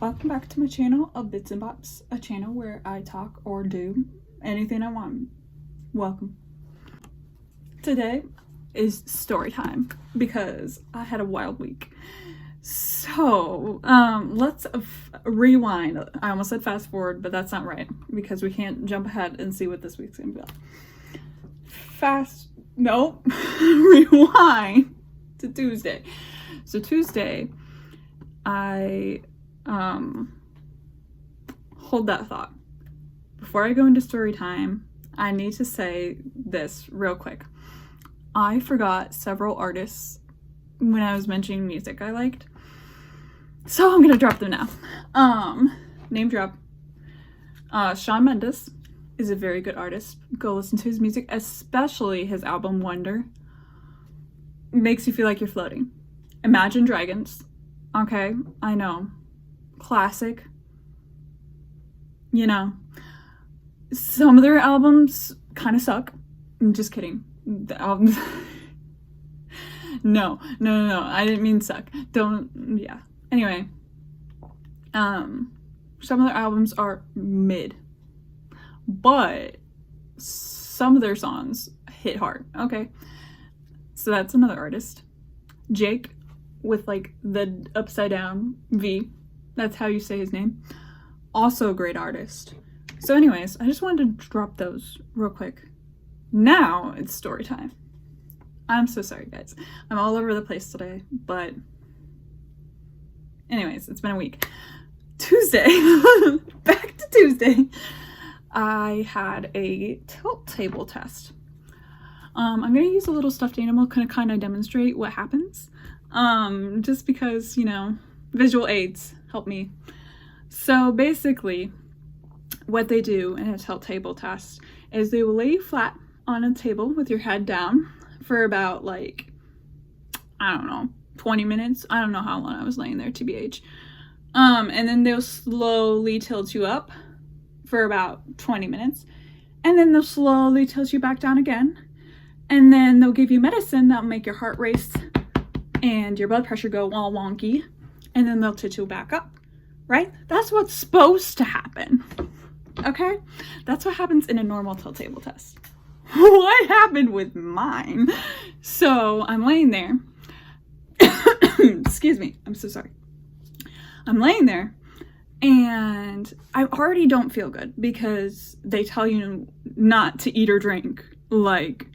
Welcome back to my channel of Bits and Bops, a channel where I talk or do anything I want. Welcome. Today is story time because I had a wild week. So, let's rewind. I almost said fast forward, but that's not right because we can't jump ahead and see what this week's gonna be like. Rewind to Tuesday. So Tuesday, I hold that thought. Before I go into story time, I need to say this real quick. I forgot several artists when I was mentioning music I liked. So I'm gonna drop them now. Name drop. Shawn Mendes is a very good artist. Go listen to his music, especially his album Wonder. Makes you feel like you're floating. Imagine Dragons. Okay, I know. Classic. You know. Some of their albums kind of suck. I'm just kidding. The albums... No. I didn't mean suck. Yeah. Anyway. Some of their albums are mid. But some of their songs hit hard. Okay. So that's another artist. Jake, with like the upside down V. That's how you say his name. Also a great artist. So anyways, I just wanted to drop those real quick. Now it's story time. I'm so sorry, guys. I'm all over the place today, but anyways, it's been a week. Tuesday. Back to Tuesday. I had a tilt table test. I'm going to use a little stuffed animal to kind of demonstrate what happens. Just because, you know, visual aids help me. So basically, what they do in a tilt table test is they will lay you flat on a table with your head down for about like, I don't know, 20 minutes. I don't know how long I was laying there, TBH. And then they'll slowly tilt you up for about 20 minutes. And then they'll slowly tilt you back down again. And then they'll give you medicine that'll make your heart race and your blood pressure go all wonky. And then they'll tilt you back up, right? That's what's supposed to happen, okay? That's what happens in a normal tilt table test. What happened with mine? So I'm laying there. Excuse me, I'm so sorry. I'm laying there and I already don't feel good because they tell you not to eat or drink. Like,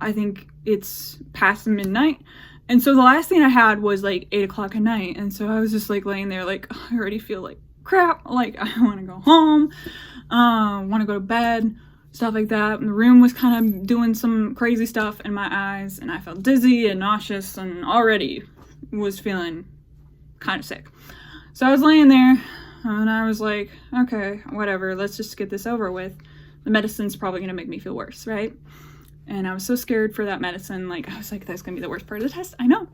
I think it's past midnight. And so the last thing I had was like 8 o'clock at night. And so I was just like laying there like, I already feel like crap. Like, I want to go home. Want to go to bed. Stuff like that. And the room was kind of doing some crazy stuff in my eyes. And I felt dizzy and nauseous and already was feeling kind of sick. So I was laying there and I was like, okay, whatever. Let's just get this over with. The medicine's probably going to make me feel worse, right? And I was so scared for that medicine. Like, I was like, that's going to be the worst part of the test. I know.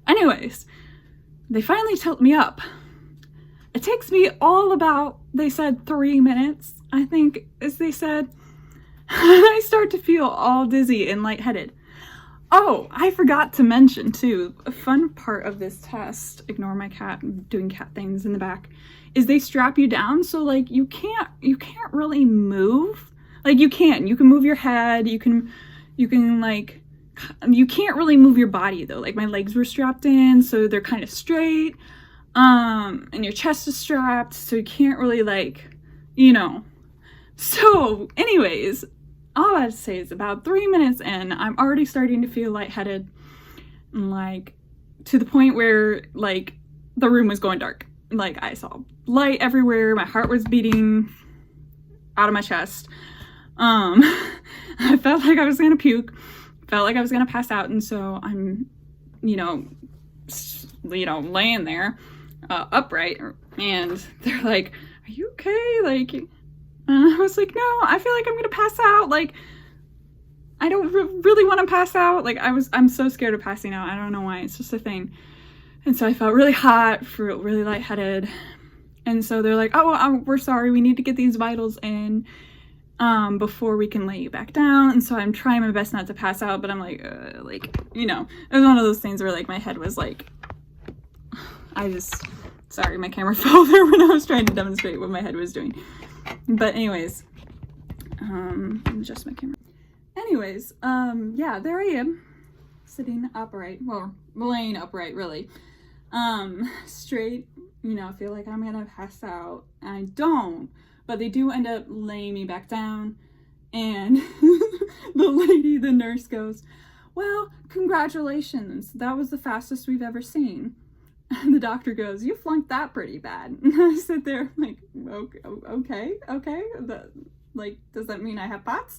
Anyways, they finally tilt me up. It takes me all about, they said 3 minutes, I think, as they said. I start to feel all dizzy and lightheaded. Oh, I forgot to mention, too, a fun part of this test, ignore my cat doing cat things in the back, is they strap you down so, like, you can't really move. Like, you can move your head, you can like, you can't really move your body though. Like, my legs were strapped in, so they're kind of straight, and your chest is strapped, so you can't really, like, you know. So, anyways, all I have to say is about 3 minutes in, I'm already starting to feel lightheaded, and, like, to the point where, like, the room was going dark. Like, I saw light everywhere, my heart was beating out of my chest. I felt like I was gonna puke, felt like I was gonna pass out, and so I'm, laying there, upright, and they're like, are you okay? Like, and I was like, no, I feel like I'm gonna pass out, like, I don't really want to pass out, like, I'm so scared of passing out, I don't know why, it's just a thing, and so I felt really hot, felt really lightheaded, and so they're like, oh, we're sorry, we need to get these vitals in, before we can lay you back down. And so I'm trying my best not to pass out, but I'm like, it was one of those things where like my head was like, Sorry, my camera fell there when I was trying to demonstrate what my head was doing. But anyways, adjust my camera. Anyways, yeah, there I am, sitting upright, well, laying upright, really. Straight, you know, feel like I'm gonna pass out. I don't, but they do end up laying me back down, and the nurse goes, well, congratulations, that was the fastest we've ever seen. And the doctor goes, you flunked that pretty bad. And I sit there like, okay. Like, does that mean I have POTS?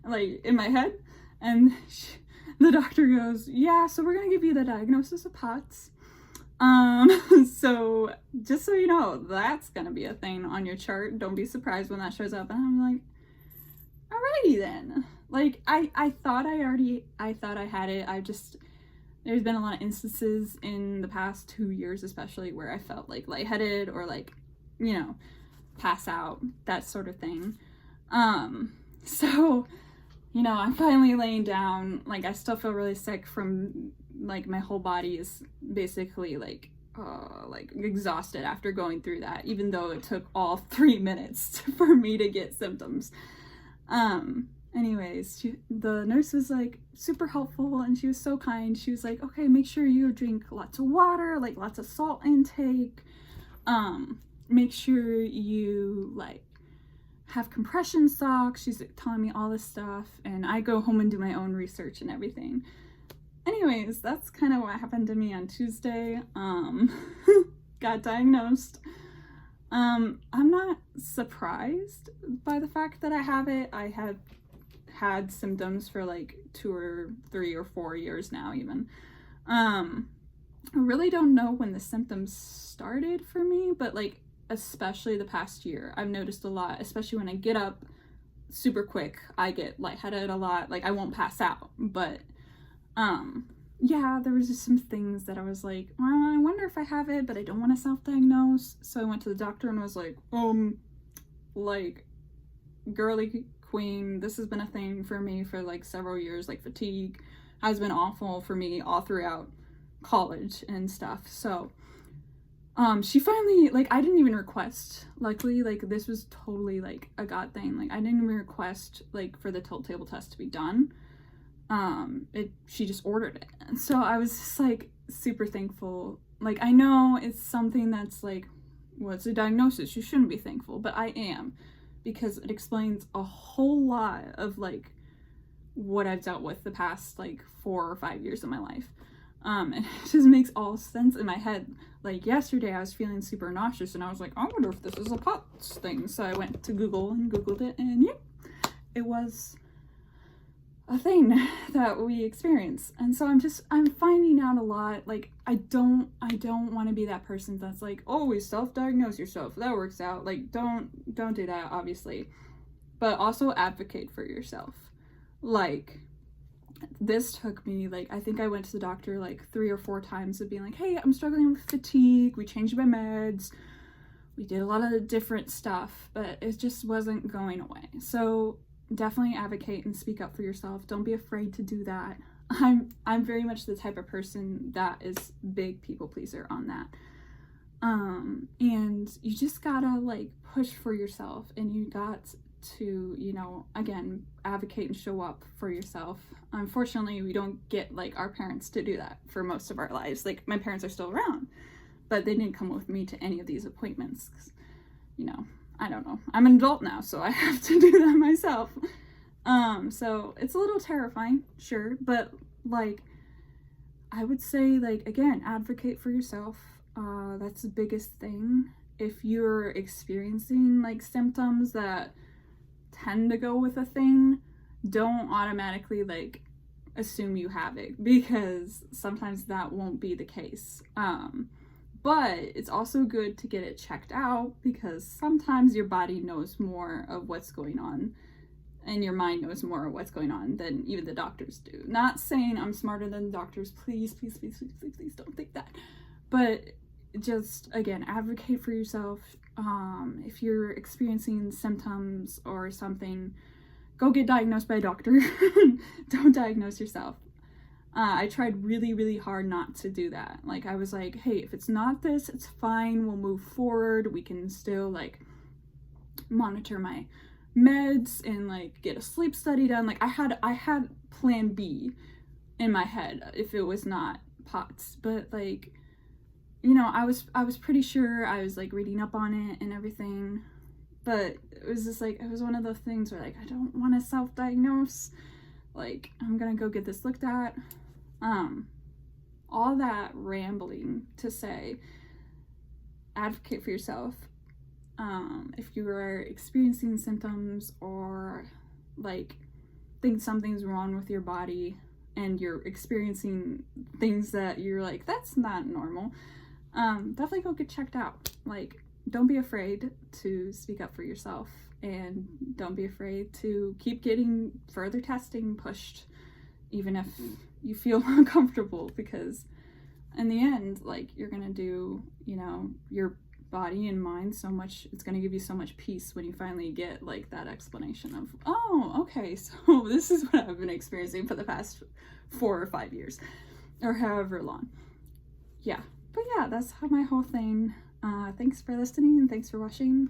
Like, in my head? And the doctor goes, yeah, so we're gonna give you the diagnosis of POTS. So just so you know, that's gonna be a thing on your chart. Don't be surprised when that shows up. And I'm like, alrighty then. Like, I thought I had it. There's been a lot of instances in the past 2 years, especially, where I felt like lightheaded or like, you know, pass out, that sort of thing. So, you know, I'm finally laying down. Like, I still feel really sick from, like, my whole body is basically like exhausted after going through that, even though it took all 3 minutes for me to get symptoms. Anyways, the nurse was like super helpful, and she was so kind. She was like, okay, make sure you drink lots of water, like lots of salt intake. Make sure you like have compression socks. She's like, telling me all this stuff, and I go home and do my own research and everything. Anyways, that's kind of what happened to me on Tuesday. Got diagnosed. I'm not surprised by the fact that I have it. I have had symptoms for like 2 or 3 or 4 years now, even. I really don't know when the symptoms started for me, but like especially the past year, I've noticed a lot, especially when I get up super quick, I get lightheaded a lot. Like, I won't pass out, but yeah, there was just some things that I was like, well, I wonder if I have it, but I don't want to self-diagnose. So I went to the doctor and was like, like, girly queen, this has been a thing for me for like several years. Like, fatigue has been awful for me all throughout college and stuff. So she finally, like, I didn't even request, luckily, like, this was totally like a God thing. Like, I didn't even request like for the tilt table test to be done. She just ordered it. And so I was just like super thankful. Like, I know it's something that's like, well, it's a diagnosis, you shouldn't be thankful, but I am, because it explains a whole lot of like what I've dealt with the past like 4 or 5 years of my life. And it just makes all sense in my head. Like, yesterday I was feeling super nauseous, and I was like, I wonder if this is a POTS thing. So I went to Google and Googled it, and yeah, it was a thing that we experience. And so I'm finding out a lot. Like, I don't want to be that person that's like, always self-diagnose yourself, that works out. Like, don't do that, obviously, but also advocate for yourself. Like, this took me, like, I think I went to the doctor like 3 or 4 times of being like, hey, I'm struggling with fatigue, we changed my meds, we did a lot of different stuff, but it just wasn't going away. So definitely advocate and speak up for yourself. Don't be afraid to do that. I'm very much the type of person that is big people pleaser on that. And you just gotta like push for yourself, and you got to, you know, again, advocate and show up for yourself. Unfortunately, we don't get like our parents to do that for most of our lives. Like, my parents are still around, but they didn't come with me to any of these appointments, 'cause, you know, I don't know, I'm an adult now, so I have to do that myself. So it's a little terrifying, sure, but like, I would say, like, again, advocate for yourself. That's the biggest thing. If you're experiencing like symptoms that tend to go with a thing, don't automatically like assume you have it, because sometimes that won't be the case. But it's also good to get it checked out, because sometimes your body knows more of what's going on, and your mind knows more of what's going on than even the doctors do. Not saying I'm smarter than the doctors, please don't think that. But just, again, advocate for yourself. If you're experiencing symptoms or something, go get diagnosed by a doctor. Don't diagnose yourself. I tried really, really hard not to do that. Like, I was like, hey, if it's not this, it's fine. We'll move forward. We can still, like, monitor my meds and, like, get a sleep study done. Like, I had plan B in my head if it was not POTS. But, like, you know, I was pretty sure. I was, like, reading up on it and everything. But it was just, like, it was one of those things where, like, I don't want to self-diagnose. Like, I'm gonna go get this looked at. All that rambling to say, advocate for yourself. If you are experiencing symptoms or, like, think something's wrong with your body and you're experiencing things that you're like, that's not normal, definitely go get checked out. Like, don't be afraid to speak up for yourself, and don't be afraid to keep getting further testing pushed, even if you feel uncomfortable, because in the end, like, you're gonna do, you know, your body and mind so much, it's gonna give you so much peace when you finally get, like, that explanation of, oh, okay, so this is what I've been experiencing for the past 4 or 5 years, or however long. Yeah, but yeah, that's how my whole thing. Thanks for listening, and thanks for watching.